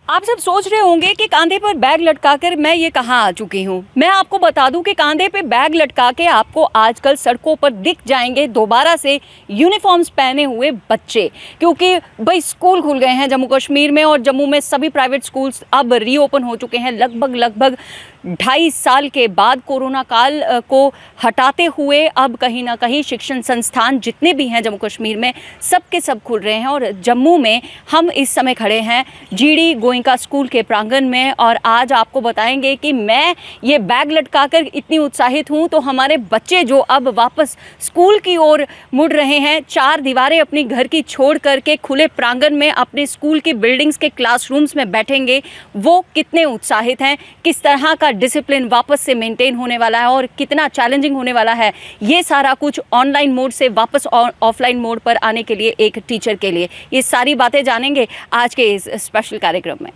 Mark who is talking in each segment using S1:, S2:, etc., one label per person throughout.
S1: आप सब सोच रहे होंगे कि कांधे पर बैग लटकाकर मैं ये कहाँ आ चुकी हूँ। मैं आपको बता दूं कि कांधे पे बैग लटका के आपको आजकल सड़कों पर दिख जाएंगे दोबारा से यूनिफॉर्म्स पहने हुए बच्चे, क्योंकि भाई स्कूल खुल गए हैं जम्मू कश्मीर में और जम्मू में सभी प्राइवेट स्कूल्स अब रीओपन हो चुके हैं लगभग 2.5 साल के बाद। कोरोना काल को हटाते हुए अब कहीं ना कहीं शिक्षण संस्थान जितने भी हैं जम्मू कश्मीर में सब के सब खुल रहे हैं। और जम्मू में हम इस समय खड़े हैं जीडी गोइंका स्कूल के प्रांगण में और आज आपको बताएंगे कि मैं ये बैग लटकाकर इतनी उत्साहित हूँ तो हमारे बच्चे जो अब वापस स्कूल की ओर मुड़ रहे हैं, 4 दीवारें अपनी घर की छोड़ करके खुले प्रांगण में अपने स्कूल की बिल्डिंग्स के क्लासरूम्स में बैठेंगे, वो कितने उत्साहित हैं, किस तरह का डिसिप्लिन वापस से मेंटेन होने वाला है और कितना चैलेंजिंग होने वाला है, ये सारा कुछ ऑनलाइन मोड से वापस ऑफलाइन मोड पर आने के लिए एक टीचर के लिए, ये सारी बातें जानेंगे आज के इस स्पेशल कार्यक्रम में।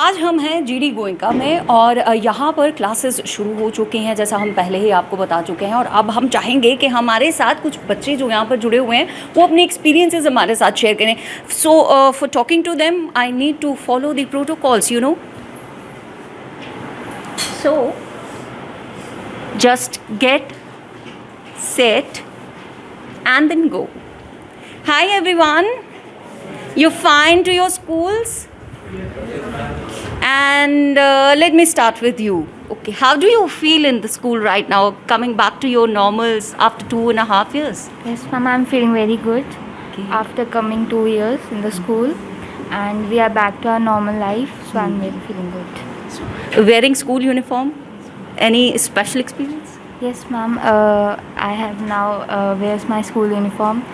S1: आज हम हैं जीडी गोइंका में और यहाँ पर क्लासेस शुरू हो चुके हैं, जैसा हम पहले ही आपको बता चुके हैं। और अब हम चाहेंगे कि हमारे साथ कुछ बच्चे जो यहाँ पर जुड़े हुए हैं वो अपने एक्सपीरियंसेस हमारे साथ शेयर करें। So for talking to them I need to follow the protocols, you know. So just get set and then go. Hi everyone, you fine to your schools? And let me start with you. Okay, how do you feel in the school right now, coming back to your normals after 2.5 years?
S2: Yes, ma'am, I'm feeling very good.
S1: Okay.
S2: After coming 2 years in the school, and we are back to our normal life, so I'm really feeling good.
S1: Wearing school uniform, any special experience?
S2: Yes, ma'am. I have now wears my school uniform,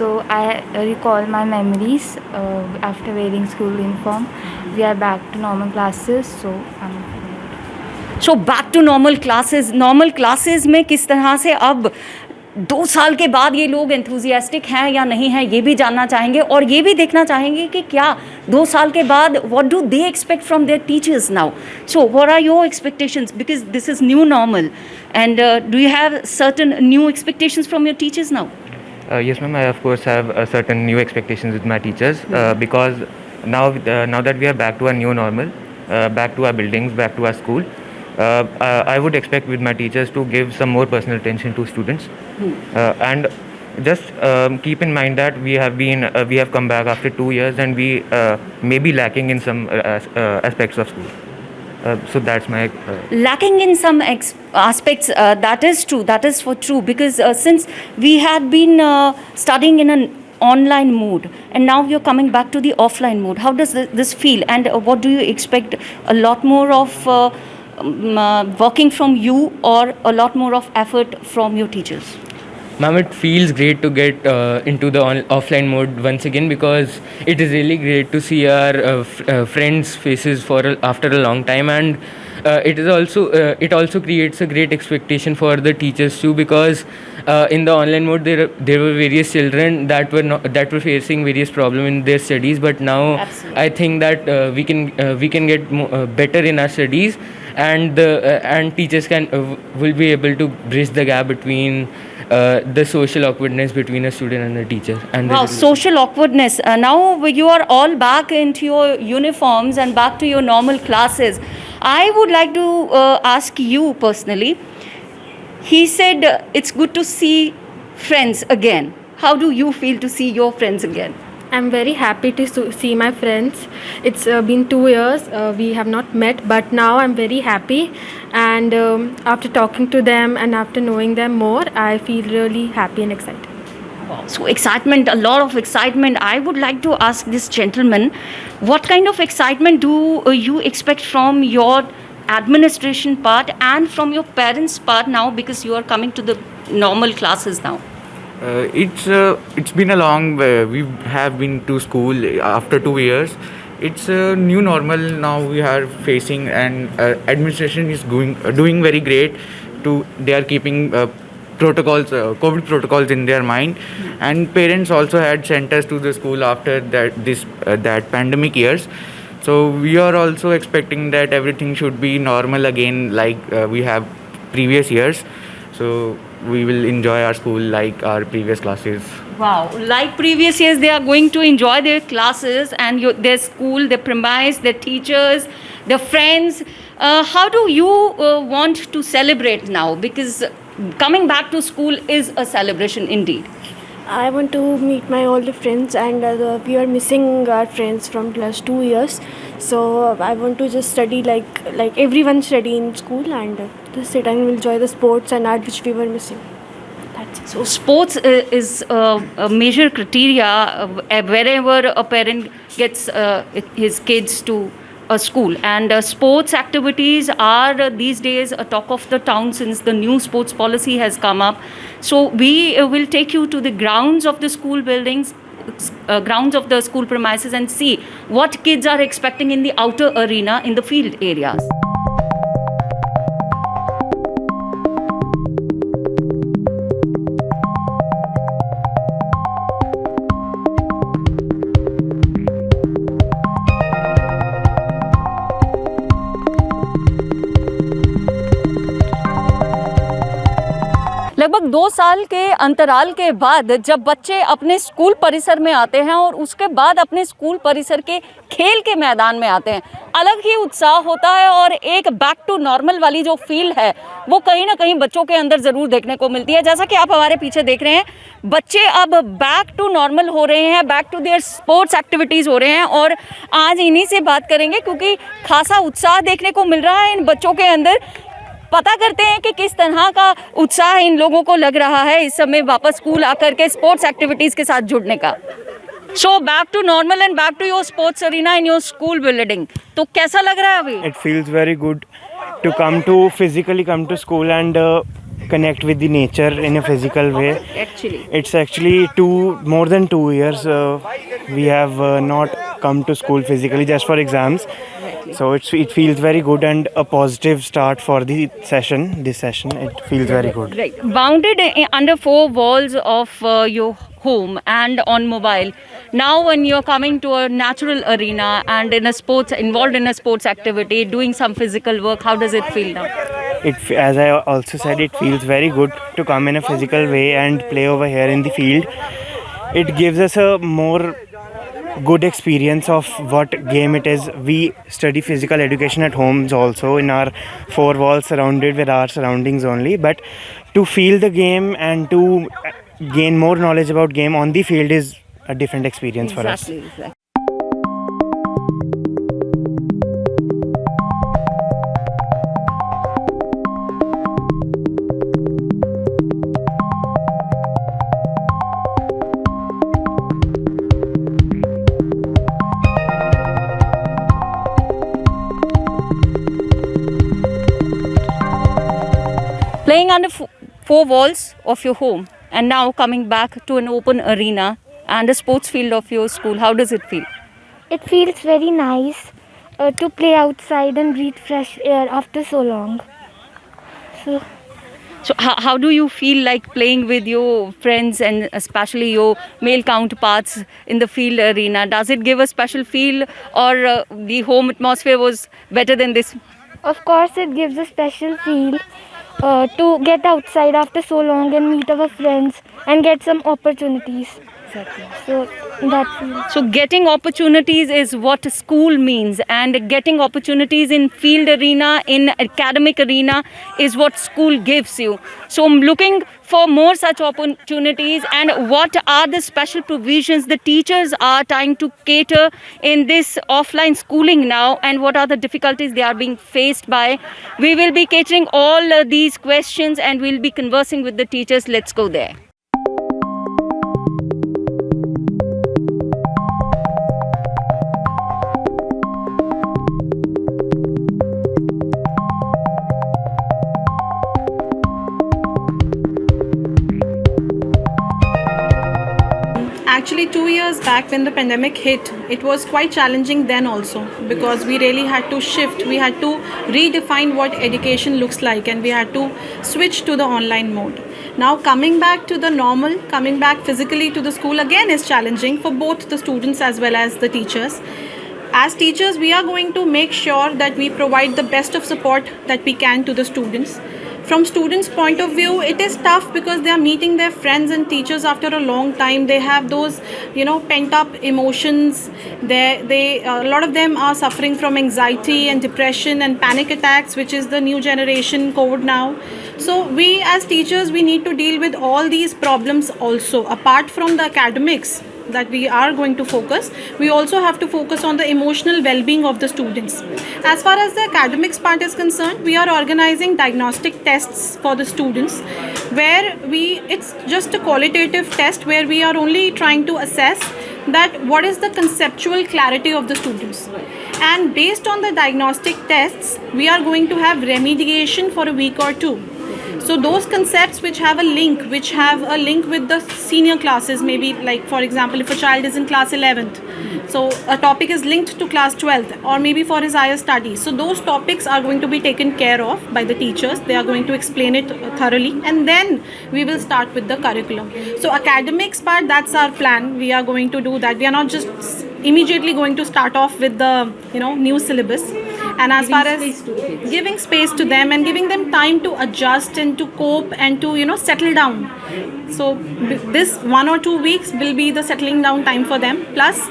S2: so I recall my memories after wearing school uniform. We are back to normal classes, so I'm feeling good.
S1: So back to normal classes. Normal classes में किस तरह से अब 2 साल के बाद ये लोग एंथुजियास्टिक हैं या नहीं हैं, ये भी जानना चाहेंगे और ये भी देखना चाहेंगे कि क्या 2 साल के बाद what do they expect from their teachers now? So what are your expectations, because this is new normal, and do you have certain new expectations from your teachers now?
S3: Yes, ma'am. I of course have certain new expectations with my teachers because now that we are back to our new normal, back to our buildings, back to our school. I would expect with my teachers to give some more personal attention to students, and just keep in mind that we have come back after 2 years and we may be lacking in some aspects of school. So that's my
S1: lacking in some aspects. That is true. That is for true, because since we had been studying in an online mode and now you're coming back to the offline mode, how does this feel, and what do you expect? A lot more of working from you or a lot more of effort from your teachers?
S4: Ma'am, it feels great to get into the offline mode once again, because it is really great to see our friends' faces after a long time, and it also creates a great expectation for the teachers too, because in the online mode there were various children that were facing various problems in their studies, but now
S1: Absolutely.
S4: I think that we can get better in our studies, and teachers will be able to bridge the gap between the social awkwardness between a student and a teacher. And
S1: wow, social awkwardness. Now you are all back into your uniforms and back to your normal classes. I would like to ask you personally. He said it's good to see friends again. How do you feel to see your friends again?
S5: I'm very happy to see my friends. It's been 2 years. We have not met, but now I'm very happy. And after talking to them and after knowing them more, I feel really happy and excited.
S1: So excitement, a lot of excitement. I would like to ask this gentleman, what kind of excitement do you expect from your administration part and from your parents part now, because you are coming to the normal classes now?
S6: It's been a long way. We have been to school after 2 years. It's a new normal now we are facing, and administration is doing very great. They are keeping protocols, COVID protocols in their mind, and parents also had sent us to the school after that pandemic years. So we are also expecting that everything should be normal again, like we have previous years. So we will enjoy our school like our previous classes.
S1: Wow, like previous years, they are going to enjoy their classes and their school, their premise, their teachers, their friends. How do you want to celebrate now? Because coming back to school is a celebration indeed.
S7: I want to meet my older friends, and we are missing our friends from last 2 years. So I want to just study like everyone study in school, and just sit and enjoy the sports and art which we were missing. That's it.
S1: So sports is a major criteria wherever a parent gets his kids to a school, and sports activities are these days a talk of the town since the new sports policy has come up. So we will take you to the grounds of the school buildings, grounds of the school premises, and see what kids are expecting in the outer arena in the field areas. लगभग 2 साल के अंतराल के बाद जब बच्चे अपने school परिसर में आते हैं और उसके बाद अपने स्कूल परिसर के खेल के मैदान में आते हैं, अलग ही उत्साह होता है और एक बैक टू नॉर्मल वाली जो फील है वो कहीं ना कहीं बच्चों के अंदर ज़रूर देखने को मिलती है। जैसा कि आप हमारे पीछे देख रहे हैं, बच्चे अब बैक टू नॉर्मल हो रहे हैं, back to their sports activities हो रहे हैं, और आज इन्हीं से बात करेंगे क्योंकि खासा उत्साह देखने को मिल रहा है इन बच्चों के अंदर। पता करते हैं कि किस तरह का उत्साह इन लोगों को लग रहा है इस समय वापस स्कूल आकर के स्पोर्ट्स एक्टिविटीज़ के साथ जुड़ने का। So back to normal and back to your sports arena in your school building, तो कैसा लग रहा है अभी?
S8: It feels very good to physically come to school and connect with the nature in a physical way. It's actually more than 2 years we have not come to school physically just for exams. So it feels very good and a positive start for this session. It feels very good.
S1: Right. Bounded under 4 walls of your home and on mobile. Now when you're coming to a natural arena and involved in a sports activity, doing some physical work, how does it feel now?
S8: As I also said, it feels very good to come in a physical way and play over here in the field. It gives us a more good experience of what game it is. We study physical education at homes also in our 4 walls surrounded with our surroundings only, but to feel the game and to gain more knowledge about game on the field is a different experience for us.
S1: Exactly. Playing under 4 walls of your home and now coming back to an open arena and a sports field of your school, how does it feel?
S9: It feels very nice to play outside and breathe fresh air after so long.
S1: So how do you feel like playing with your friends and especially your male counterparts in the field arena? Does it give a special feel, or the home atmosphere was better than this?
S9: Of course, it gives a special feel to get outside after so long and meet our friends and get some opportunities.
S1: Exactly.
S9: So that feels.
S1: So getting opportunities is what school means, and getting opportunities in field arena, in academic arena is what school gives you. So I'm looking for more such opportunities, and what are the special provisions the teachers are trying to cater in this offline schooling now, and what are the difficulties they are being faced by. We will be catering all these questions and we'll be conversing with the teachers. Let's go there.
S10: actually 2 years back when the pandemic hit, it was quite challenging then also, because we really had to shift, we had to redefine what education looks like, and we had to switch to the online mode. Now coming back to the normal, coming back physically to the school again is challenging for both the students as well as the teachers. As teachers, we are going to make sure that we provide the best of support that we can to the students. From students' point of view, it is tough because they are meeting their friends and teachers after a long time. They have those, pent-up emotions. A lot of them are suffering from anxiety and depression and panic attacks, which is the new generation code now. So we as teachers, we need to deal with all these problems also. Apart from the academics that we are going to focus, we also have to focus on the emotional well-being of the students. As far as the academics part is concerned, we are organizing diagnostic tests for the students, where it's just a qualitative test where we are only trying to assess that what is the conceptual clarity of the students, and based on the diagnostic tests we are going to have remediation for a week or two. So those concepts which have a link with the senior classes, maybe like for example if a child is in class 11th, so a topic is linked to class 12th, or maybe for his higher studies. So those topics are going to be taken care of by the teachers. They are going to explain it thoroughly, and then we will start with the curriculum. So academics part, that's our plan. We are going to do that. We are not just immediately going to start off with the new syllabus. And as far as giving space to them and giving them time to adjust and to cope and to settle down. So this 1 or 2 weeks will be the settling down time for them, plus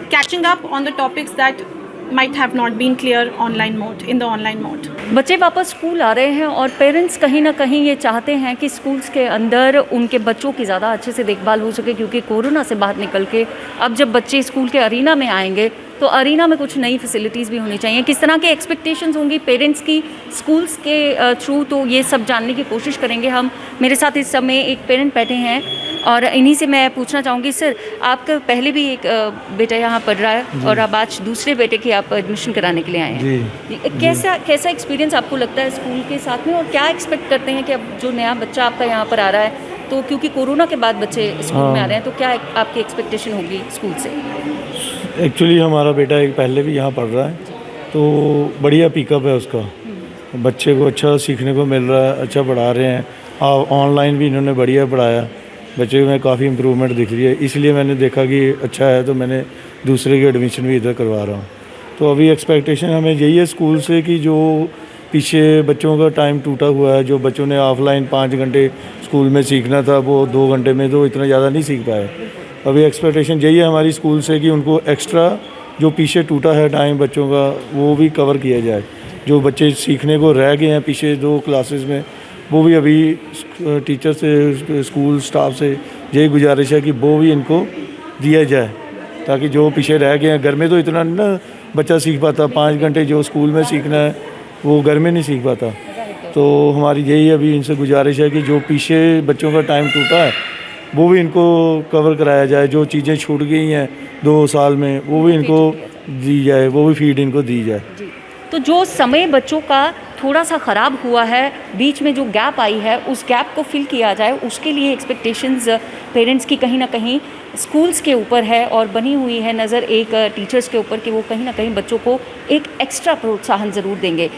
S10: catching up on the topics that might have not been clear in the online mode.
S1: बच्चे वापस school आ रहे हैं और parents कहीं ना कहीं ये चाहते हैं कि स्कूल्स के अंदर उनके बच्चों की ज़्यादा अच्छे से देखभाल हो सके, क्योंकि कोरोना से बाहर निकल के अब जब बच्चे स्कूल के अरीना में आएंगे तो अरीना में कुछ नई फैसिलिटीज़ भी होनी चाहिए। किस तरह के एक्सपेक्टेशंस होंगी पेरेंट्स की स्कूल्स के थ्रू, तो ये सब जानने की कोशिश करेंगे हम। मेरे साथ इस समय एक पेरेंट बैठे हैं और इन्हीं से मैं पूछना चाहूँगी, सर आपका पहले भी एक बेटा यहाँ पढ़ रहा है और अब आज दूसरे बेटे की आप एडमिशन कराने के लिए आए हैं। कैसा एक्सपीरियंस आपको लगता है स्कूल के साथ में, और क्या एक्सपेक्ट करते हैं कि अब जो नया बच्चा आपका यहाँ पर आ रहा है, तो क्योंकि कोरोना के बाद बच्चे स्कूल में आ रहे हैं, तो क्या आपकी एक्सपेक्टेशन होगी स्कूल से?
S11: एक्चुअली हमारा बेटा एक पहले भी यहाँ पढ़ रहा है, तो बढ़िया पिकअप है उसका। बच्चे को अच्छा सीखने को मिल रहा है, अच्छा पढ़ा रहे हैं। ऑनलाइन भी इन्होंने बढ़िया पढ़ाया, बच्चे में काफ़ी इम्प्रूवमेंट दिख रही है। इसलिए मैंने देखा कि अच्छा है, तो मैंने दूसरे की एडमिशन भी इधर करवा रहा हूँ। तो अभी एक्सपेक्टेशन हमें यही है स्कूल से कि जो पीछे बच्चों का टाइम टूटा हुआ है, जो बच्चों ने ऑफलाइन 5 घंटे स्कूल में सीखना था, वो 2 घंटे में तो इतना ज़्यादा नहीं सीख पाए। अभी एक्सपेक्टेशन यही है हमारी स्कूल से कि उनको एक्स्ट्रा जो पीछे टूटा है टाइम बच्चों का, वो भी कवर किया जाए। जो बच्चे सीखने को रह गए हैं पीछे 2 क्लासेस में, वो भी अभी टीचर से, स्कूल स्टाफ से यही गुजारिश है कि वो भी इनको दिया जाए, ताकि जो पीछे रह गए हैं, घर में तो इतना नहीं ना बच्चा सीख पाता। 5 घंटे जो स्कूल में सीखना है वो घर में नहीं सीख पाता। तो हमारी यही अभी इनसे गुजारिश है कि जो पीछे बच्चों का टाइम टूटा है वो भी इनको कवर कराया जाए। जो चीज़ें छूट गई हैं 2 साल में, वो भी इनको दी जाए, वो भी फीड इनको दी जाए।
S1: तो जो समय बच्चों का थोड़ा सा ख़राब हुआ है, बीच में जो गैप आई है, उस गैप को फिल किया जाए, उसके लिए एक्सपेक्टेशंस पेरेंट्स की कहीं ना कहीं स्कूल्स के ऊपर है और बनी हुई है नज़र एक टीचर्स के ऊपर कि वो कहीं ना कहीं बच्चों को एक एक्स्ट्रा प्रोत्साहन ज़रूर देंगे।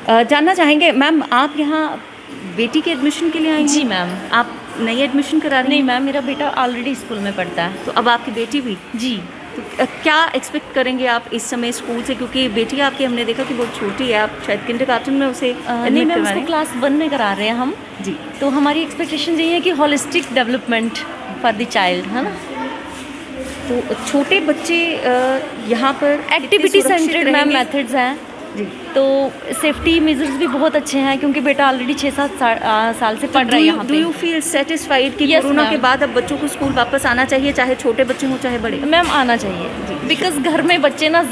S1: जानना चाहेंगे मैम, आप यहाँ बेटी के एडमिशन के लिए आई?
S12: जी मैम।
S1: आप नई एडमिशन करा रही?
S12: नहीं मैम, मेरा बेटा ऑलरेडी स्कूल में पढ़ता है।
S1: तो अब आपकी बेटी भी?
S12: जी।
S1: तो क्या एक्सपेक्ट करेंगे आप इस समय स्कूल से, क्योंकि बेटी आपकी हमने देखा कि बहुत छोटी है, आप शायद किंडरगार्टन में उसे
S12: नहीं मैम, उसको क्लास 1 में करा रहे हैं हम
S1: जी।
S12: तो हमारी एक्सपेक्टेशन यही है कि holistic development for the child, है ना।
S1: तो छोटे बच्चे यहाँ पर
S12: एक्टिविटी सेंटर्ड मैम मेथड्स हैं जी। तो सेफ्टी मेजर्स भी बहुत अच्छे हैं, क्योंकि बेटा ऑलरेडी 6-7 साल से पढ़ रहा है यहाँ पे।
S1: डू यू फील सेटिस्फाइड कि कोरोना के बाद अब बच्चों को स्कूल वापस आना चाहिए, चाहे छोटे बच्चे हों चाहे बड़े?
S12: मैम आना चाहिए, बिकॉज घर में बच्चे ना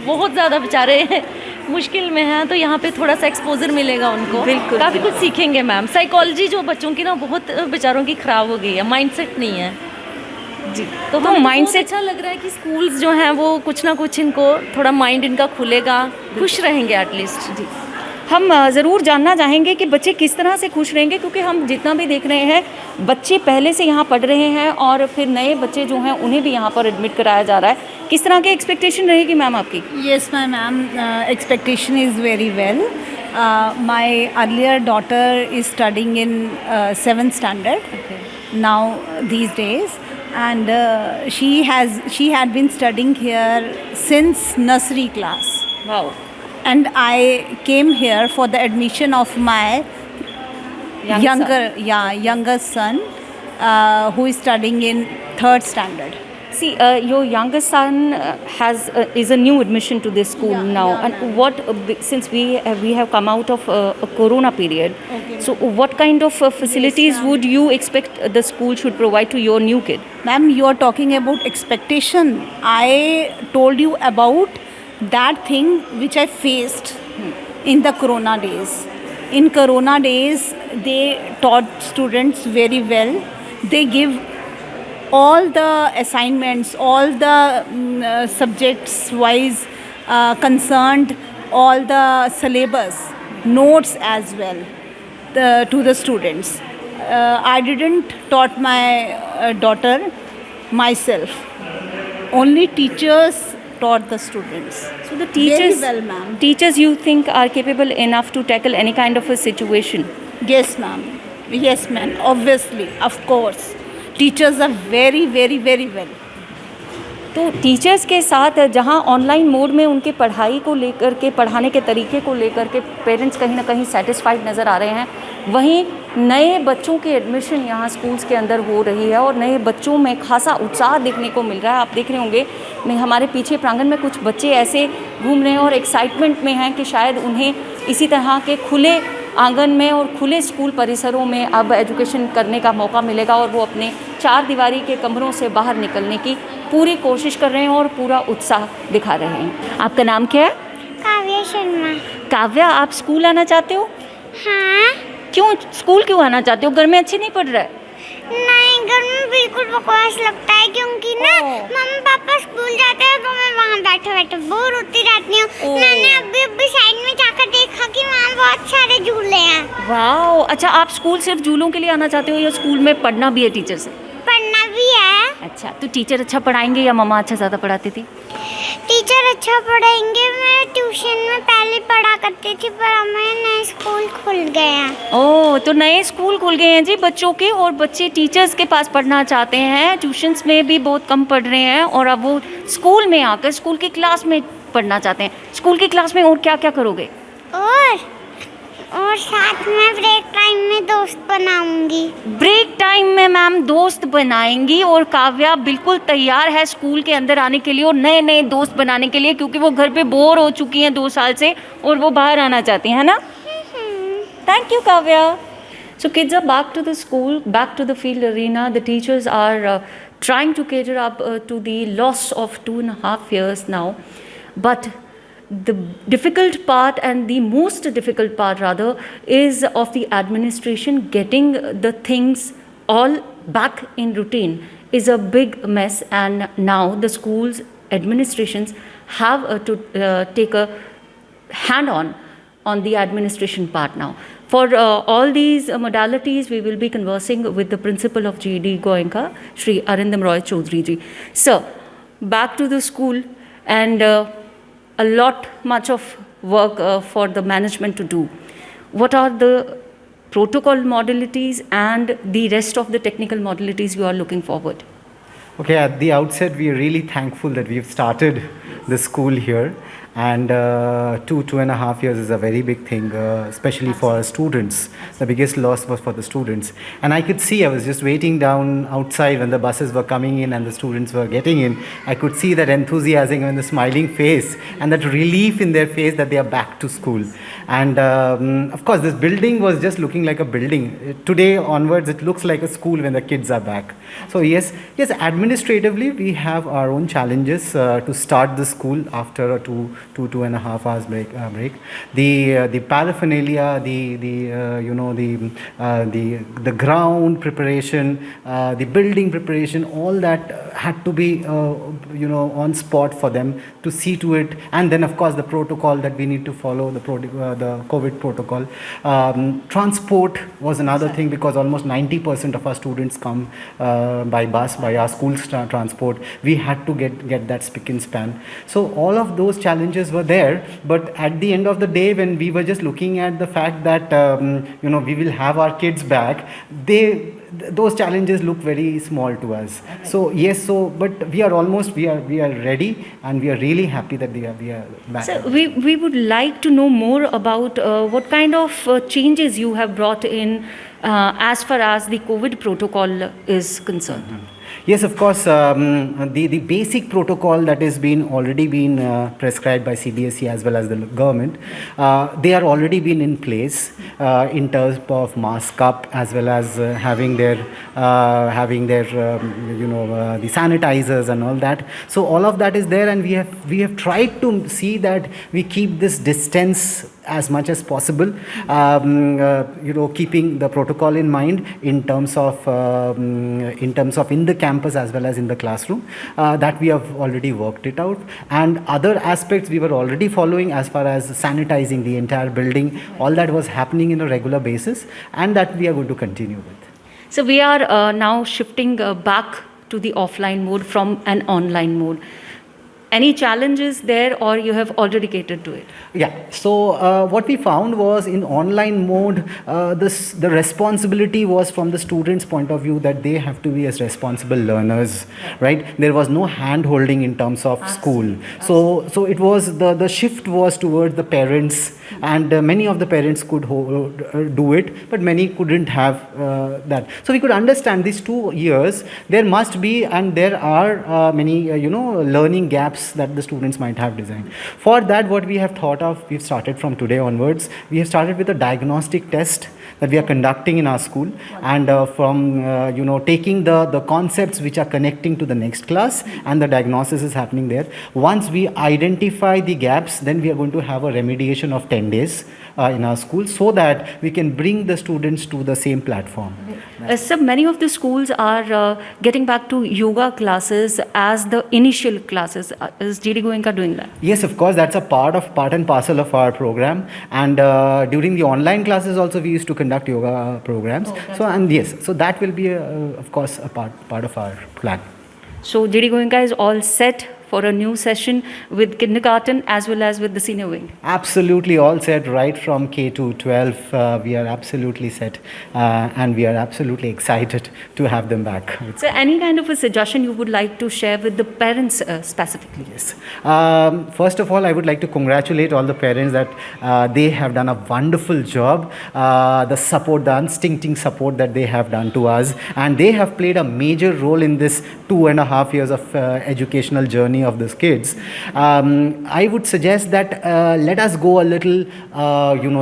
S12: बहुत ज़्यादा बेचारे मुश्किल में हैं, तो यहाँ पे थोड़ा सा एक्सपोजर मिलेगा उनको,
S1: बिल्कुल
S12: काफ़ी कुछ सीखेंगे मैम। साइकोलॉजी जो बच्चों की ना बहुत बेचारों की ख़राब हो गई है, माइंडसेट नहीं है जी। तो हमें माइंडसेट अच्छा लग रहा है कि स्कूल्स जो हैं वो कुछ ना कुछ इनको थोड़ा माइंड इनका खुलेगा, खुश रहेंगे एटलीस्ट जी।
S1: हम ज़रूर जानना चाहेंगे कि बच्चे किस तरह से खुश रहेंगे, क्योंकि हम जितना भी देख रहे हैं बच्चे पहले से यहाँ पढ़ रहे हैं और फिर नए बच्चे जो हैं उन्हें भी यहाँ पर एडमिट कराया जा रहा है। किस तरह की एक्सपेक्टेशन रहेगी मैम आपकी?
S13: Yes, my ma'am, expectation is very well. My earlier daughter is studying in 7th standard now these days, and she had been studying here since nursery class.
S1: Wow.
S13: And I came here for the admission of my younger son, who is studying in 3rd standard.
S1: See, your youngest son is a new admission to this school now, and what since we have come out of a corona period, so what kind of facilities would you expect the school should provide to your new kid?
S13: Ma'am, you are talking about expectation. I told you about that thing which I faced in the corona days. In corona days, they taught students very well. They give all the assignments, all the subjects wise concerned, all the syllabus, notes as well to the students. I didn't taught my daughter myself. Only teachers taught the students.
S1: So the teachers,
S13: very well, ma'am.
S1: teachers you think are capable enough to tackle any kind of a situation?
S13: Yes, ma'am. Yes, ma'am. Obviously, of course. Teachers are very, very, very well.
S1: तो teachers के साथ जहां online mode में उनके पढ़ाई को लेकर के, पढ़ाने के तरीके को लेकर के पेरेंट्स कहीं ना कहीं सेटिस्फाइड नज़र आ रहे हैं, वहीं नए बच्चों की एडमिशन यहाँ स्कूल्स के अंदर हो रही है और नए बच्चों में खासा उत्साह देखने को मिल रहा है। आप देख रहे होंगे हमारे पीछे प्रांगण में कुछ बच्चे ऐसे घूम रहे हैं और एक्साइटमेंट में हैं कि शायद उन्हें इसी तरह के खुले आंगन में और खुले स्कूल परिसरों में अब एजुकेशन करने का मौका मिलेगा और वो अपने 4 दीवारी के कमरों से बाहर निकलने की पूरी कोशिश कर रहे हैं और पूरा उत्साह दिखा रहे हैं। आपका नाम क्या है?
S9: काव्या शर्मा।
S1: काव्या, आप स्कूल आना चाहते हो?
S9: हाँ।
S1: क्यों स्कूल क्यों आना चाहते हो? घर में अच्छे नहीं पढ़ रहा है?
S9: नहीं, घर में बिल्कुल बकवास लगता है, क्योंकि ना मम्मी पापा स्कूल जाते हैं तो मैं वहाँ बैठे बैठे बोर होती रहती हूँ। मैंने अभी साइड में जाकर देखा कि वहाँ बहुत सारे झूले हैं।
S1: वाह, अच्छा, आप स्कूल सिर्फ झूलों के लिए आना चाहते हो या स्कूल में पढ़ना भी है टीचर से?
S9: पढ़ना भी है।
S1: अच्छा, तो टीचर अच्छा पढ़ाएंगे या मम्मा अच्छा ज़्यादा पढ़ाती थी?
S9: टीचर अच्छा पढ़ाएंगे। मैं ट्यूशन में पहले पढ़ा करती थी, पर हमारे नए स्कूल खुल गए हैं।
S1: ओह, तो नए स्कूल खुल गए हैं जी बच्चों के, और बच्चे टीचर्स के पास पढ़ना चाहते हैं। ट्यूशन्स में भी बहुत कम पढ़ रहे हैं और अब वो स्कूल में आकर स्कूल की क्लास में पढ़ना चाहते हैं। स्कूल की क्लास में और क्या क्या करोगे?
S9: और साथ में ब्रेक टाइम में दोस्त बनाऊंगी।
S1: ब्रेक टाइम में मैम दोस्त बनाएंगी, और काव्या बिल्कुल तैयार है स्कूल के अंदर आने के लिए और नए नए दोस्त बनाने के लिए, क्योंकि वो घर पे बोर हो चुकी हैं 2 साल से और वो बाहर आना चाहती हैं, है ना? Thank you Kavya. So kids are back to the school, back to the field arena. The teachers are trying to cater up to the loss of 2.5 years now, but the difficult part, and the most difficult part rather, is of the administration. Getting the things all back in routine is a big mess, and now the schools administrations have to take a hand on the administration part now. For all these modalities, we will be conversing with the principal of GED Goenka, Shri Arindam Roy Chaudhary ji. Sir, back to the school, and a lot much of work for the management to do. What are the protocol modalities and the rest of the technical modalities you are looking forward?
S14: Okay, at the outset, we are really thankful that we've started the school here, and 2.5 years is a very big thing, especially for our students. The biggest loss was for the students, and I could see, I was just waiting down outside when the buses were coming in and the students were getting in. I could see that enthusiasm and the smiling face and that relief in their face that they are back to school. And of course, this building was just looking like a building. Today onwards, it looks like a school when the kids are back. So yes, administratively we have our own challenges to start the school after two and a half hours break. The paraphernalia, the ground preparation, the building preparation, all that had to be on spot for them to see to it. And then of course the protocol that we need to follow, the COVID protocol. Transport was another thing, because almost 90% of our students come by bus, by our school's transport. We had to get that spick and span. So all of those challenges were there, but at the end of the day, when we were just looking at the fact that we will have our kids back, those challenges look very small to us. So yes, but we are ready, and we are really happy that we are back.
S1: So we would like to know more about what kind of changes you have brought in as far as the COVID protocol is concerned.
S14: Yes, of course. The basic protocol that has already been prescribed by CBSE as well as the government, they are already been in place in terms of mask up, as well as having their the sanitizers and all that. So all of that is there, and we have tried to see that we keep this distance as much as possible, keeping the protocol in mind in terms of in the campus as well as in the classroom. That we have already worked it out, and other aspects we were already following as far as sanitizing the entire building. All that was happening in a regular basis, and that we are going to continue with.
S1: So we are now shifting back to the offline mode from an online mode. Any challenges there, or you have already catered to it?
S14: Yeah. So what we found was, in online mode, the responsibility was from the students' point of view, that they have to be as responsible learners, right? There was no hand holding in terms of school. So it was the shift was towards the parents, and many of the parents could do it, but many couldn't have that. So we could understand these 2 years there must be, and there are many learning gaps that the students might have designed. For that, what we have thought of, we've started from today onwards, we have started with a diagnostic test that we are conducting in our school, and from taking the concepts which are connecting to the next class, and the diagnosis is happening there. Once we identify the gaps, then we are going to have a remediation of 10 days in our school, so that we can bring the students to the same platform.
S1: So many of the schools are getting back to yoga classes as the initial classes. Is GD Goenka doing that?
S14: Yes, of course, that's a part and parcel of our program. And during the online classes also, we used to conduct yoga programs. So that will be, of course, a part of our plan.
S1: So GD Goenka is all set for a new session with kindergarten as well as with the senior wing?
S14: Absolutely all set, right from K to 12. We are absolutely set, and we are absolutely excited to have them back.
S1: So any kind of a suggestion you would like to share with the parents specifically?
S14: Yes. First of all, I would like to congratulate all the parents that they have done a wonderful job. The support, the unstinting support that they have done to us, and they have played a major role in this 2.5 years of educational journey of these kids. I would suggest that let us go a little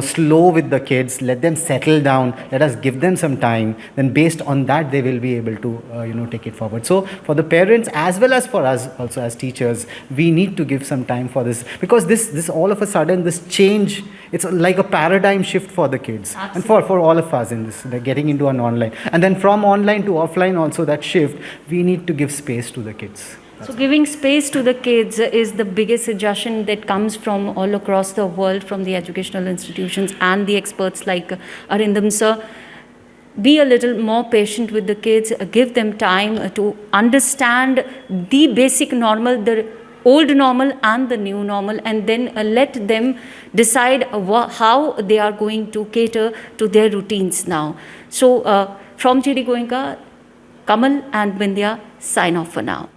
S14: slow with the kids, let them settle down, let us give them some time, then based on that they will be able to take it forward. So for the parents as well as for us also as teachers, we need to give some time for this, because this all of a sudden, this change, it's like a paradigm shift for the kids. Absolutely. And for all of us in this, they're getting into an online, and then from online to offline also, that shift, we need to give space to the kids.
S1: So giving space to the kids is the biggest suggestion that comes from all across the world, from the educational institutions and the experts like Arindam sir. Be a little more patient with the kids, give them time to understand the basic normal, the old normal and the new normal, and then let them decide how they are going to cater to their routines now. So from GD Goenka, Kamal and Vindhya sign off for now.